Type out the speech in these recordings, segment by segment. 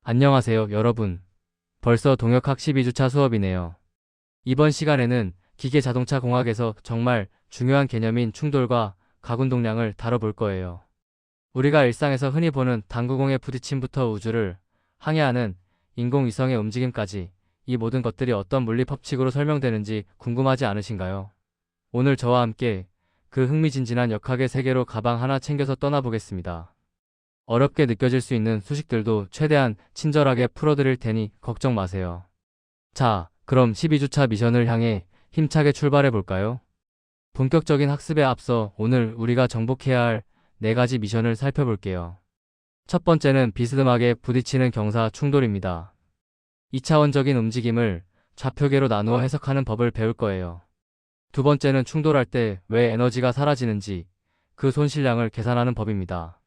안녕하세요, 여러분. 벌써 동역학 12주차 수업이네요. 이번 시간에는 기계자동차 공학에서 정말 중요한 개념인 충돌과 가군동량을 다뤄볼 거예요. 우리가 일상에서 흔히 보는 당구공의 부딪힘부터 우주를 항해하는 인공위성의 움직임까지 이 모든 것들이 어떤 물리 법칙으로 설명되는지 궁금하지 않으신가요? 오늘 저와 함께 그 흥미진진한 역학의 세계로 가방 하나 챙겨서 떠나보겠습니다. 어렵게 느껴질 수 있는 수식들도 최대한 친절하게 풀어드릴 테니 걱정 마세요. 자, 그럼 12주차 미션을 향해 힘차게 출발해 볼까요? 본격적인 학습에 앞서 오늘 우리가 정복해야 할 4가지 미션을 살펴볼게요. 첫 번째는 비스듬하게 부딪히는 경사 충돌입니다. 2차원적인 움직임을 좌표계로 나누어 해석하는 법을 배울 거예요. 두 번째는 충돌할 때 왜 에너지가 사라지는지 그 손실량을 계산하는 법입니다.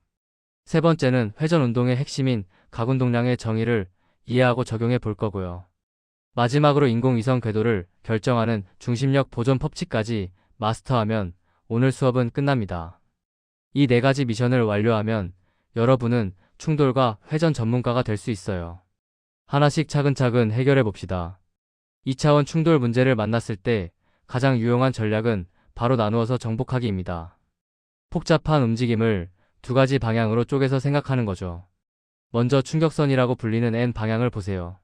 세 번째는 회전 운동의 핵심인 가군동량의 정의를 이해하고 적용해 볼 거고요. 마지막으로 인공위성 궤도를 결정하는 중심력 보존 법칙까지 마스터하면 오늘 수업은 끝납니다. 이 4가지 미션을 완료하면 여러분은 충돌과 회전 전문가가 될 수 있어요. 하나씩 차근차근 해결해 봅시다. 2차원 충돌 문제를 만났을 때 가장 유용한 전략은 바로 나누어서 정복하기입니다. 복잡한 움직임을 2가지 방향으로 쪼개서 생각하는 거죠. 먼저 충격선이라고 불리는 N 방향을 보세요.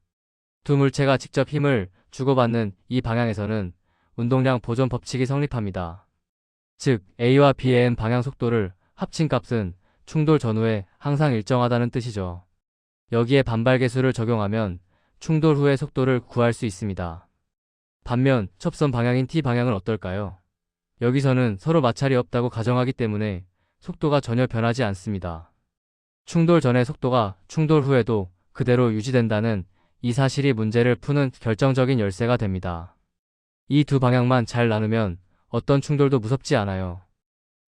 두 물체가 직접 힘을 주고받는 이 방향에서는 운동량 보존 법칙이 성립합니다. 즉, A와 B의 N 방향 속도를 합친 값은 충돌 전후에 항상 일정하다는 뜻이죠. 여기에 반발계수를 적용하면 충돌 후의 속도를 구할 수 있습니다. 반면 첩선 방향인 T 방향은 어떨까요? 여기서는 서로 마찰이 없다고 가정하기 때문에 속도가 전혀 변하지 않습니다. 충돌 전의 속도가 충돌 후에도 그대로 유지된다는 이 사실이 문제를 푸는 결정적인 열쇠가 됩니다. 이 두 방향만 잘 나누면 어떤 충돌도 무섭지 않아요.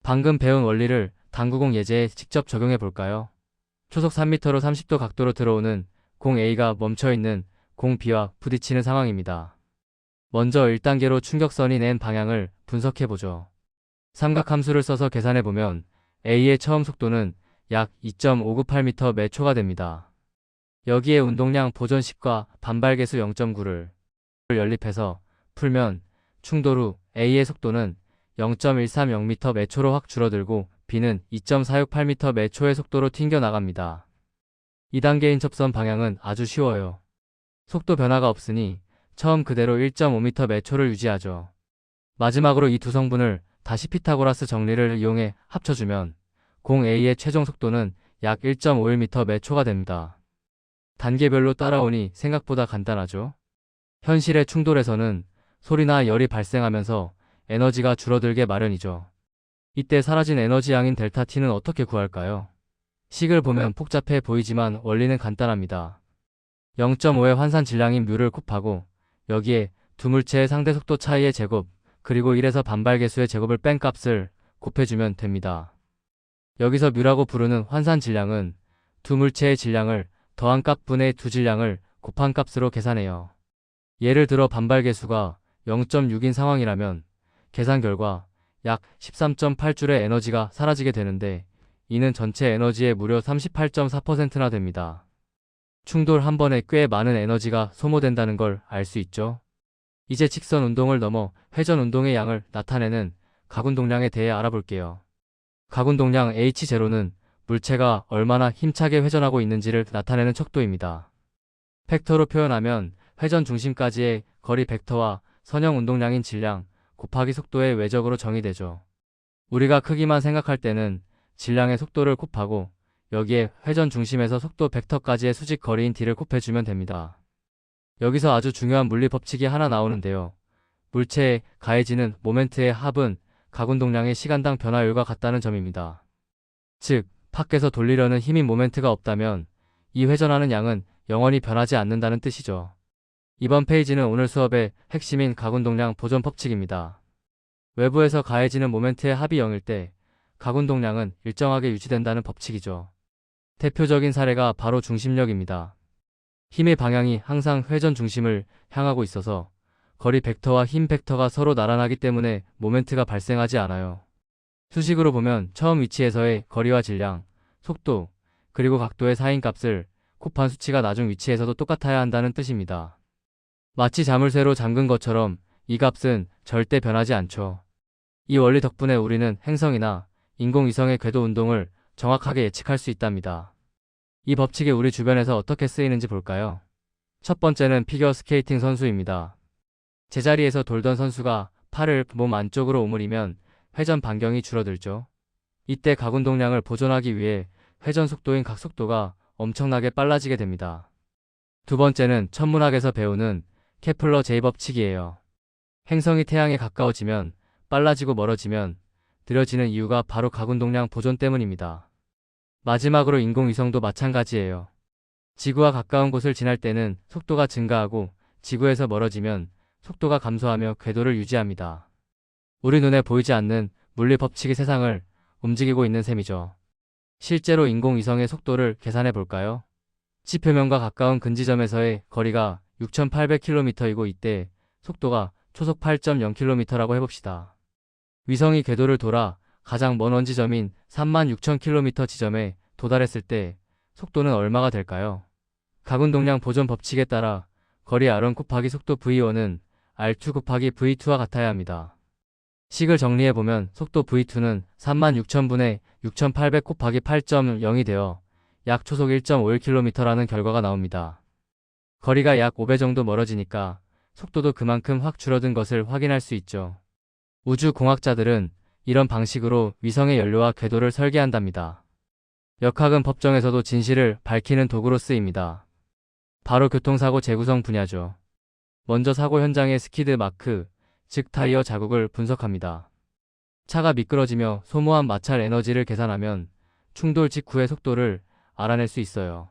방금 배운 원리를 당구공 예제에 직접 적용해 볼까요? 초속 3m로 30도 각도로 들어오는 공 A가 멈춰있는 공 B와 부딪히는 상황입니다. 먼저 1단계로 충격선이 낸 방향을 분석해보죠. 삼각함수를 써서 계산해보면 A의 처음 속도는 약 2.598m 매 초가 됩니다. 여기에 운동량 보존 10과 반발계수 0.9를 연립해서 풀면 충돌 후 A의 속도는 0.130m 매 초로 확 줄어들고 B는 2.468m 매 초의 속도로 튕겨나갑니다. 2단계인 첩선 방향은 아주 쉬워요. 속도 변화가 없으니 처음 그대로 1.5m 매 초를 유지하죠. 마지막으로 이 두 성분을 다시 피타고라스 정리를 이용해 합쳐주면 공 A의 최종 속도는 약 1.51m 매 초가 됩니다. 단계별로 따라오니 생각보다 간단하죠? 현실의 충돌에서는 소리나 열이 발생하면서 에너지가 줄어들게 마련이죠. 이때 사라진 에너지 양인 델타 T는 어떻게 구할까요? 식을 보면 복잡해 보이지만 원리는 간단합니다. 0.5의 환산 질량인 뮤를 곱하고 여기에 두 물체의 상대 속도 차이의 제곱 그리고 1에서 반발계수의 제곱을 뺀 값을 곱해주면 됩니다. 여기서 뮤라고 부르는 환산 질량은 두 물체의 질량을 더한 값분의 두 질량을 곱한 값으로 계산해요. 예를 들어 반발계수가 0.6인 상황이라면 계산 결과 약 13.8줄의 에너지가 사라지게 되는데 이는 전체 에너지의 무려 38.4%나 됩니다. 충돌 한 번에 꽤 많은 에너지가 소모된다는 걸 알 수 있죠. 이제 직선 운동을 넘어 회전 운동의 양을 나타내는 가군동량에 대해 알아볼게요. 가군동량 H0는 물체가 얼마나 힘차게 회전하고 있는지를 나타내는 척도입니다. 팩터로 표현하면 회전 중심까지의 거리 벡터와 선형 운동량인 질량 곱하기 속도의 외적으로 정의되죠. 우리가 크기만 생각할 때는 질량의 속도를 곱하고 여기에 회전 중심에서 속도 벡터까지의 수직 거리인 d를 곱해주면 됩니다. 여기서 아주 중요한 물리 법칙이 하나 나오는데요. 물체에 가해지는 모멘트의 합은 가군동량의 시간당 변화율과 같다는 점입니다. 즉, 밖에서 돌리려는 힘인 모멘트가 없다면 이 회전하는 양은 영원히 변하지 않는다는 뜻이죠. 이번 페이지는 오늘 수업의 핵심인 가군동량 보존 법칙입니다. 외부에서 가해지는 모멘트의 합이 0일 때 가군동량은 일정하게 유지된다는 법칙이죠. 대표적인 사례가 바로 중심력입니다. 힘의 방향이 항상 회전 중심을 향하고 있어서 거리 벡터와 힘 벡터가 서로 나란하기 때문에 모멘트가 발생하지 않아요. 수식으로 보면 처음 위치에서의 거리와 질량, 속도, 그리고 각도의 사인 값을 곱한 수치가 나중 위치에서도 똑같아야 한다는 뜻입니다. 마치 자물쇠로 잠근 것처럼 이 값은 절대 변하지 않죠. 이 원리 덕분에 우리는 행성이나 인공위성의 궤도 운동을 정확하게 예측할 수 있답니다. 이 법칙이 우리 주변에서 어떻게 쓰이는지 볼까요? 첫 번째는 피겨 스케이팅 선수입니다. 제자리에서 돌던 선수가 팔을 몸 안쪽으로 오므리면 회전 반경이 줄어들죠. 이때 각운동량을 보존하기 위해 회전 속도인 각속도가 엄청나게 빨라지게 됩니다. 두 번째는 천문학에서 배우는 케플러 제 법칙이에요. 행성이 태양에 가까워지면 빨라지고 멀어지면 느려지는 이유가 바로 각운동량 보존 때문입니다. 마지막으로 인공위성도 마찬가지예요. 지구와 가까운 곳을 지날 때는 속도가 증가하고 지구에서 멀어지면 속도가 감소하며 궤도를 유지합니다. 우리 눈에 보이지 않는 물리 법칙이 세상을 움직이고 있는 셈이죠. 실제로 인공위성의 속도를 계산해 볼까요? 지표면과 가까운 근지점에서의 거리가 6,800km이고 이때 속도가 초속 8.0km라고 해봅시다. 위성이 궤도를 돌아 가장 먼 원지점인 36,000km 지점에 도달했을 때 속도는 얼마가 될까요? 각운동량 보존 법칙에 따라 거리 R1 곱하기 속도 V1은 R2 곱하기 V2와 같아야 합니다. 식을 정리해보면 속도 V2는 36,000분의 6,800 곱하기 8.0이 되어 약 초속 1.51km라는 결과가 나옵니다. 거리가 약 5배 정도 멀어지니까 속도도 그만큼 확 줄어든 것을 확인할 수 있죠. 우주공학자들은 이런 방식으로 위성의 연료와 궤도를 설계한답니다. 역학은 법정에서도 진실을 밝히는 도구로 쓰입니다. 바로 교통사고 재구성 분야죠. 먼저 사고 현장의 스키드 마크, 즉 타이어 자국을 분석합니다. 차가 미끄러지며 소모한 마찰 에너지를 계산하면 충돌 직후의 속도를 알아낼 수 있어요.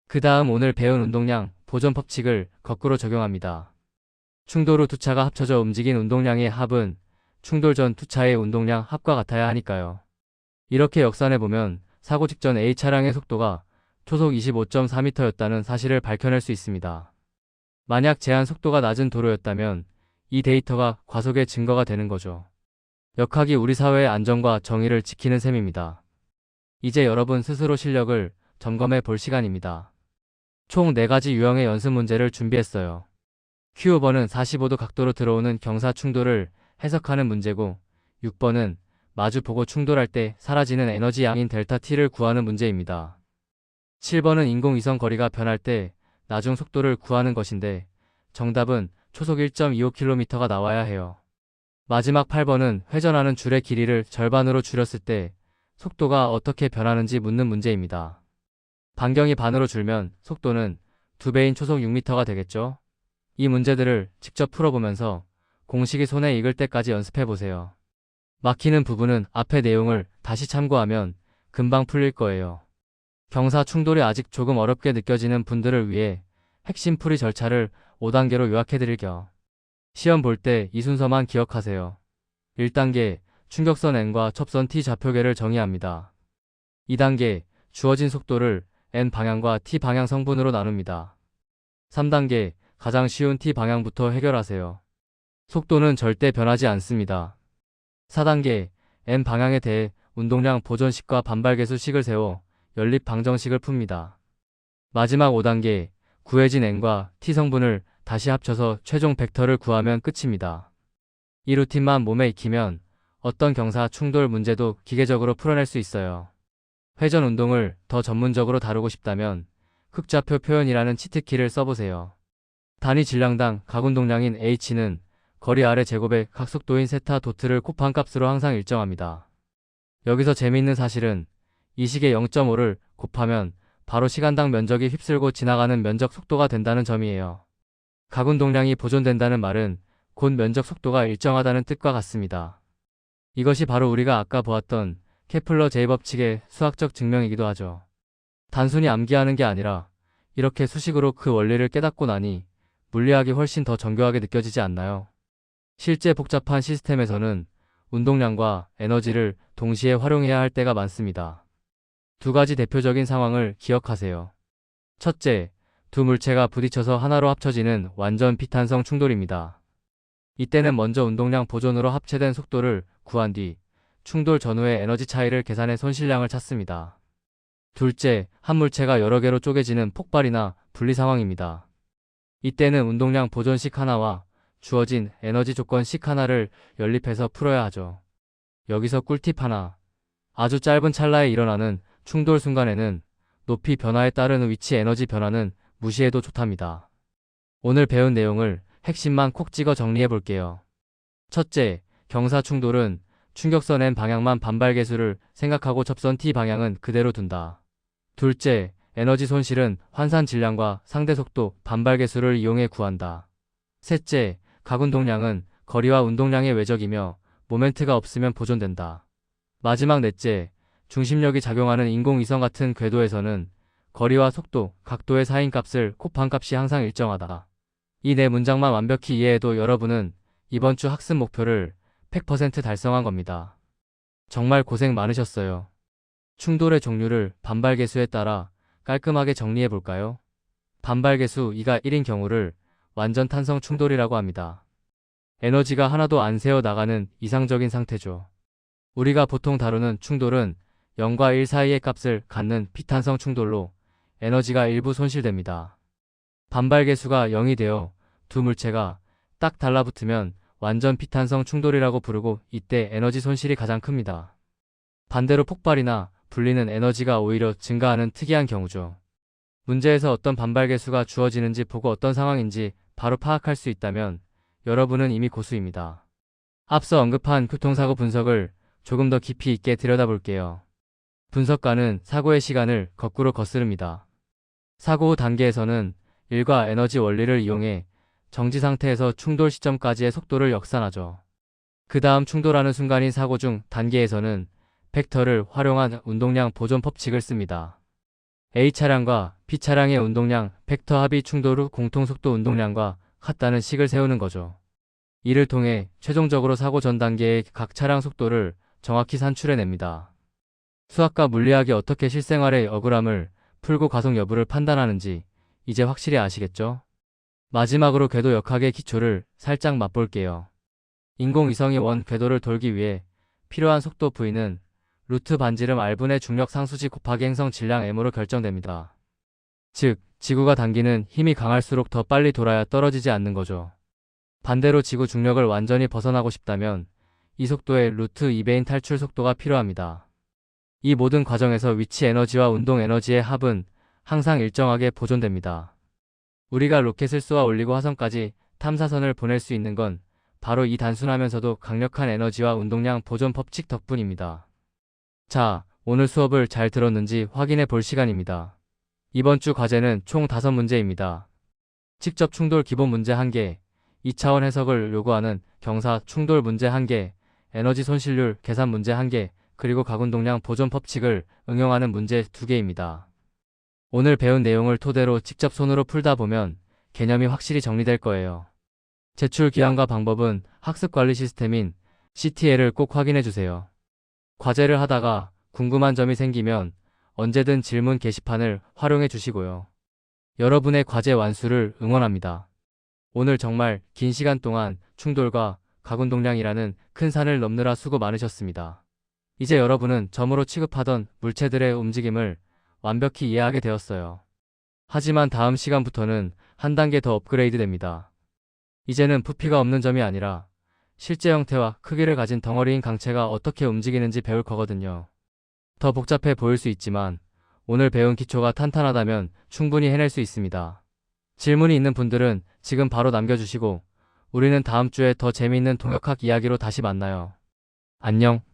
그 다음 오늘 배운 운동량 보존 법칙을 거꾸로 적용합니다. 충돌 후 두 차가 합쳐져 움직인 운동량의 합은 충돌 전 두 차의 운동량 합과 같아야 하니까요. 이렇게 역산해보면 사고 직전 A 차량의 속도가 초속 25.4m였다는 사실을 밝혀낼 수 있습니다. 만약 제한 속도가 낮은 도로였다면 이 데이터가 과속의 증거가 되는 거죠. 역학이 우리 사회의 안전과 정의를 지키는 셈입니다. 이제 여러분 스스로 실력을 점검해 볼 시간입니다. 총 4가지 유형의 연습 문제를 준비했어요. Q5번은 45도 각도로 들어오는 경사 충돌을 해석하는 문제고 6번은 마주 보고 충돌할 때 사라지는 에너지 양인 델타 T를 구하는 문제입니다. 7번은 인공위성 거리가 변할 때 나중 속도를 구하는 것인데 정답은 초속 1.25km가 나와야 해요. 마지막 8번은 회전하는 줄의 길이를 절반으로 줄였을 때 속도가 어떻게 변하는지 묻는 문제입니다. 반경이 반으로 줄면 속도는 2배인 초속 6m가 되겠죠? 이 문제들을 직접 풀어보면서 공식이 손에 익을 때까지 연습해보세요. 막히는 부분은 앞의 내용을 다시 참고하면 금방 풀릴 거예요. 경사 충돌이 아직 조금 어렵게 느껴지는 분들을 위해 핵심 풀이 절차를 5단계로 요약해드릴게요. 시험 볼 때 이 순서만 기억하세요. 1단계, 충격선 N과 첩선 T 좌표계를 정의합니다. 2단계, 주어진 속도를 N 방향과 T 방향 성분으로 나눕니다. 3단계, 가장 쉬운 T 방향부터 해결하세요. 속도는 절대 변하지 않습니다. 4단계, N 방향에 대해 운동량 보존식과 반발계수식을 세워 연립 방정식을 풉니다. 마지막 5단계, 구해진 N과 T 성분을 다시 합쳐서 최종 벡터를 구하면 끝입니다. 이 루틴만 몸에 익히면 어떤 경사 충돌 문제도 기계적으로 풀어낼 수 있어요. 회전 운동을 더 전문적으로 다루고 싶다면 흑좌표 표현이라는 치트키를 써보세요. 단위 질량당 각운동량인 H는 거리 R의 제곱에 각속도인 세타 도트를 곱한 값으로 항상 일정합니다. 여기서 재미있는 사실은 이 식의 0.5를 곱하면 바로 시간당 면적이 휩쓸고 지나가는 면적 속도가 된다는 점이에요. 각운동량이 보존된다는 말은 곧 면적 속도가 일정하다는 뜻과 같습니다. 이것이 바로 우리가 아까 보았던 케플러 제 법칙의 수학적 증명이기도 하죠. 단순히 암기하는 게 아니라 이렇게 수식으로 그 원리를 깨닫고 나니 물리학이 훨씬 더 정교하게 느껴지지 않나요? 실제 복잡한 시스템에서는 운동량과 에너지를 동시에 활용해야 할 때가 많습니다. 두 가지 대표적인 상황을 기억하세요. 첫째, 두 물체가 부딪혀서 하나로 합쳐지는 완전 비탄성 충돌입니다. 이때는 먼저 운동량 보존으로 합체된 속도를 구한 뒤 충돌 전후의 에너지 차이를 계산해 손실량을 찾습니다. 둘째, 한 물체가 여러 개로 쪼개지는 폭발이나 분리 상황입니다. 이때는 운동량 보존식 하나와 주어진 에너지 조건식 하나를 연립해서 풀어야 하죠. 여기서 꿀팁 하나. 아주 짧은 찰나에 일어나는 충돌 순간에는 높이 변화에 따른 위치 에너지 변화는 무시해도 좋답니다. 오늘 배운 내용을 핵심만 콕 찍어 정리해 볼게요. 첫째, 경사 충돌은 충격선 N 방향만 반발 계수를 생각하고 접선 T 방향은 그대로 둔다. 둘째, 에너지 손실은 환산 질량과 상대 속도 반발 계수를 이용해 구한다. 셋째, 가군동량은 거리와 운동량의 외적이며 모멘트가 없으면 보존된다. 마지막 넷째, 중심력이 작용하는 인공위성 같은 궤도에서는 거리와 속도, 각도의 사인값을 곱한 값이 항상 일정하다. 이 네 문장만 완벽히 이해해도 여러분은 이번 주 학습 목표를 100% 달성한 겁니다. 정말 고생 많으셨어요. 충돌의 종류를 반발 계수에 따라 깔끔하게 정리해 볼까요? 반발 계수 2가 1인 경우를 완전 탄성 충돌이라고 합니다. 에너지가 하나도 안 새어 나가는 이상적인 상태죠. 우리가 보통 다루는 충돌은 0과 1 사이의 값을 갖는 비탄성 충돌로 에너지가 일부 손실됩니다. 반발 계수가 0이 되어 두 물체가 딱 달라붙으면 완전 비탄성 충돌이라고 부르고 이때 에너지 손실이 가장 큽니다. 반대로 폭발이나 분리는 에너지가 오히려 증가하는 특이한 경우죠. 문제에서 어떤 반발 계수가 주어지는지 보고 어떤 상황인지 바로 파악할 수 있다면 여러분은 이미 고수입니다. 앞서 언급한 교통사고 분석을 조금 더 깊이 있게 들여다볼게요. 분석가는 사고의 시간을 거꾸로 거스릅니다. 사고 후 단계에서는 일과 에너지 원리를 이용해 정지 상태에서 충돌 시점까지의 속도를 역산하죠. 그 다음 충돌하는 순간인 사고 중 단계에서는 벡터를 활용한 운동량 보존 법칙을 씁니다. A차량과 B차량의 운동량 벡터 합이 충돌 후 공통속도 운동량과 같다는 식을 세우는 거죠. 이를 통해 최종적으로 사고 전 단계의 각 차량 속도를 정확히 산출해냅니다. 수학과 물리학이 어떻게 실생활의 억울함을 풀고 가속 여부를 판단하는지 이제 확실히 아시겠죠? 마지막으로 궤도 역학의 기초를 살짝 맛볼게요. 인공위성이 원 궤도를 돌기 위해 필요한 속도 V는 루트 반지름 R분의 중력 상수지 곱하기 행성 질량 M으로 결정됩니다. 즉, 지구가 당기는 힘이 강할수록 더 빨리 돌아야 떨어지지 않는 거죠. 반대로 지구 중력을 완전히 벗어나고 싶다면 이 속도의 루트 2배인 탈출 속도가 필요합니다. 이 모든 과정에서 위치 에너지와 운동 에너지의 합은 항상 일정하게 보존됩니다. 우리가 로켓을 쏘아 올리고 화성까지 탐사선을 보낼 수 있는 건 바로 이 단순하면서도 강력한 에너지와 운동량 보존 법칙 덕분입니다. 자, 오늘 수업을 잘 들었는지 확인해 볼 시간입니다. 이번 주 과제는 총 5문제입니다. 직접 충돌 기본 문제 1개, 2차원 해석을 요구하는 경사 충돌 문제 1개, 에너지 손실률 계산 문제 1개, 그리고 가군동량 보존 법칙을 응용하는 문제 2개입니다. 오늘 배운 내용을 토대로 직접 손으로 풀다 보면 개념이 확실히 정리될 거예요. 제출 기한과 방법은 학습관리 시스템인 CTL을 꼭 확인해 주세요. 과제를 하다가 궁금한 점이 생기면 언제든 질문 게시판을 활용해 주시고요. 여러분의 과제 완수를 응원합니다. 오늘 정말 긴 시간 동안 충돌과 가군동량이라는 큰 산을 넘느라 수고 많으셨습니다. 이제 여러분은 점으로 취급하던 물체들의 움직임을 완벽히 이해하게 되었어요. 하지만 다음 시간부터는 한 단계 더 업그레이드 됩니다. 이제는 부피가 없는 점이 아니라 실제 형태와 크기를 가진 덩어리인 강체가 어떻게 움직이는지 배울 거거든요. 더 복잡해 보일 수 있지만 오늘 배운 기초가 탄탄하다면 충분히 해낼 수 있습니다. 질문이 있는 분들은 지금 바로 남겨주시고 우리는 다음 주에 더 재미있는 동역학 이야기로 다시 만나요. 안녕.